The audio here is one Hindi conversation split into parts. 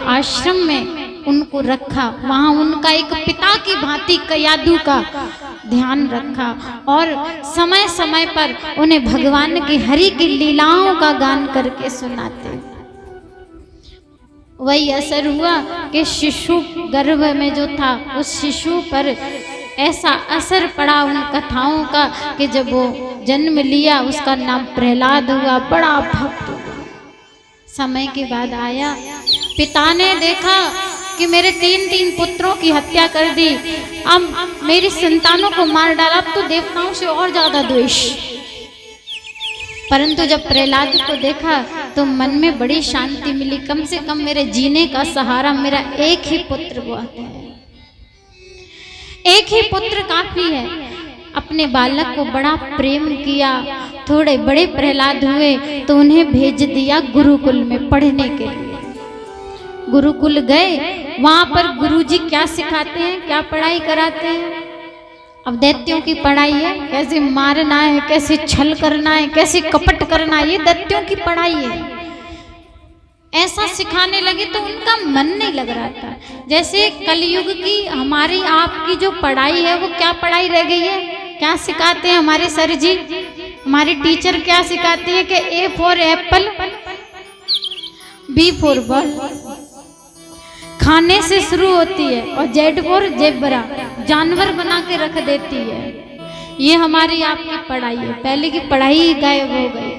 आश्रम में उनको रखा, वहाँ उनका एक पिता की भांति कयादू का ध्यान रखा और समय समय पर उन्हें भगवान की हरि की लीलाओं का गान करके सुनाते। वही असर हुआ कि शिशु गर्भ में जो था उस शिशु पर ऐसा असर पड़ा उन कथाओं का कि जब वो जन्म लिया उसका नाम प्रहलाद हुआ, बड़ा भक्त हुआ। समय के बाद आया, पिता ने देखा कि मेरे 3 पुत्रों की हत्या कर दी, अब मेरी संतानों को मार डाला, अब तो देवताओं से और ज्यादा द्वेष। परंतु जब प्रहलाद को देखा तो मन में बड़ी शांति मिली, कम से कम मेरे जीने का सहारा मेरा एक ही पुत्र बहुत है, एक ही पुत्र काफी है। अपने बालक को बड़ा प्रेम किया। थोड़े बड़े प्रहलाद हुए तो उन्हें भेज दिया गुरुकुल में पढ़ने के लिए। गुरुकुल गए, वहां पर गुरुजी क्या सिखाते हैं, क्या पढ़ाई कराते हैं? अब दैत्यों की पढ़ाई है, कैसे मारना है, कैसे छल करना है, कैसे कपट करना है, ये दैत्यों की पढ़ाई है। ऐसा सिखाने लगे तो उनका मन नहीं लग रहा था। जैसे कलयुग की हमारी आपकी जो पढ़ाई है वो क्या पढ़ाई रह गई है? क्या सिखाते हैं हमारे सर जी, हमारे टीचर क्या सिखाते हैं कि A for Apple, B for ball, खाने से शुरू होती है और Z फॉर जेब्रा, जानवर बना के रख देती है। ये हमारी आपकी पढ़ाई है। पहले की पढ़ाई गायब हो गई,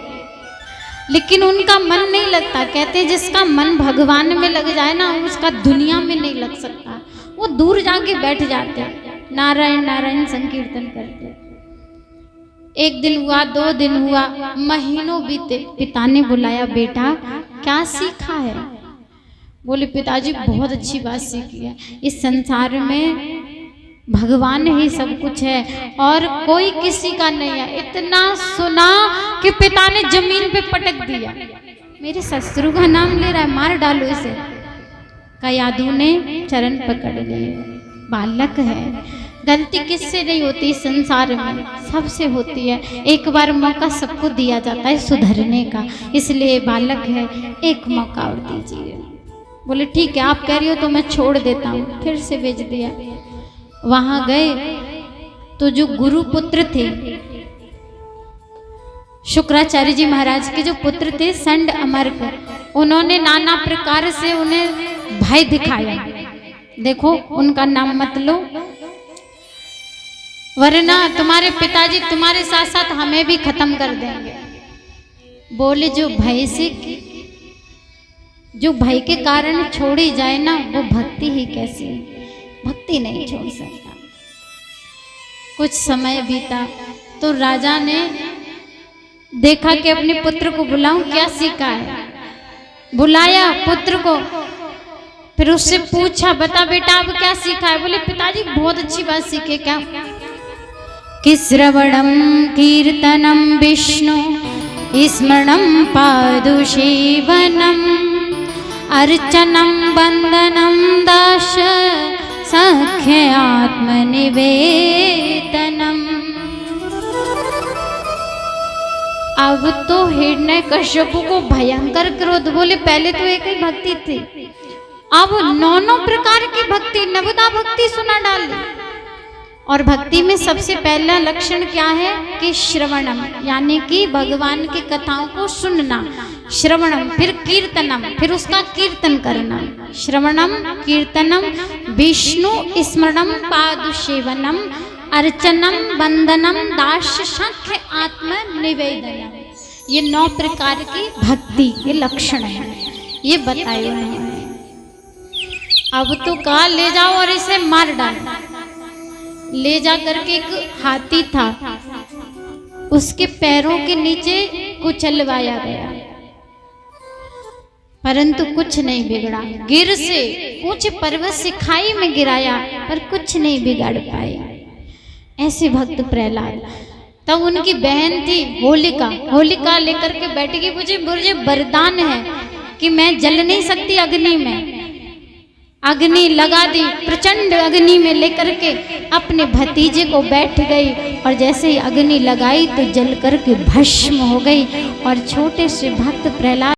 लेकिन उनका मन नहीं लगता। कहते हैं जिसका मन भगवान में लग जाए ना, उसका दुनिया में नहीं लग सकता। वो दूर जाके बैठ जाते हैं, नारायण नारायण संकीर्तन करते। एक दिन हुआ, 2 दिन हुआ, महीनों बीते। पिता ने बुलाया, बेटा क्या सीखा है? बोले पिताजी बहुत अच्छी बात सीखी है, इस संसार में भगवान ही सब कुछ है और कोई किसी का नहीं है। इतना सुना कि पिता ने जमीन पे पटक दिया। मेरे ससुर का नाम ले रहा है, मार डालो इसे। कयादू ने चरण पकड़ लिए। बालक है, गलती किससे नहीं होती संसार में, सबसे होती है। एक बार मौका सबको दिया जाता है सुधरने का, इसलिए बालक है, एक मौका और दीजिए। बोले ठीक है, आप कह रही हो तो मैं छोड़ देता हूँ। फिर से भेज दिया। वहां गए तो जो गुरु पुत्र थे, शुक्राचार्य जी महाराज के जो पुत्र थे संड अमर्क, उन्होंने नाना प्रकार से उन्हें भय दिखाया। देखो उनका नाम मत लो, वरना तुम्हारे पिताजी तुम्हारे साथ साथ हमें भी खत्म कर देंगे। बोले जो भय के कारण छोड़ी जाए ना, वो भक्ति ही कैसी, भक्ति नहीं छोड़ सकता। कुछ समय बीता तो राजा ने देखा कि अपने पुत्र को बुलाऊं, क्या सीखा है। बुलाया पुत्र को, फिर उससे पूछा, बता बेटा अब क्या सीखा है? बोले पिताजी बहुत अच्छी बात सीखे। क्या? कि श्रवणम कीर्तनम विष्णु स्मरणम पादुसेवनम अर्चनम वंदनम दास सख्य आत्मनिवेदनम। अब तो हिरण्यकश्यप को भयंकर क्रोध। बोले पहले तो एक ही भक्ति थी, अब 9 प्रकार की भक्ति, नवदा भक्ति सुना डाल। और भक्ति में सबसे पहला लक्षण क्या है कि श्रवणम, यानी कि भगवान की कथाओं को सुनना। श्रवणम, फिर कीर्तनम, फिर उसका कीर्तन करना। श्रवणम कीर्तनम विष्णु स्मरणम पादुसेवनम अर्चनम वंदनम दास सख्य आत्म निवेदनम। ये 9 प्रकार की भक्ति के लक्षण है, ये बताए उन्होंने। अब तो कहा ले जाओ और इसे मार डालो। ले जा करके एक हाथी था, उसके पैरों के नीचे कुचलवाया गया, परंतु कुछ नहीं बिगड़ा। गिर से ऊंचे पर्वत से खाई में गिराया पर कुछ नहीं बिगाड़ पाया। ऐसे भक्त प्रहलाद। तब उनकी बहन थी होलिका, होलिका लेकर के बैठ गई, मुझे वरदान है कि मैं जल नहीं सकती अग्नि में। अग्नि लगा दी, प्रचंड अग्नि में लेकर के अपने भतीजे को बैठ गई और जैसे ही अग्नि लगाई तो जल करके भस्म हो गई। और छोटे से भक्त प्रहलाद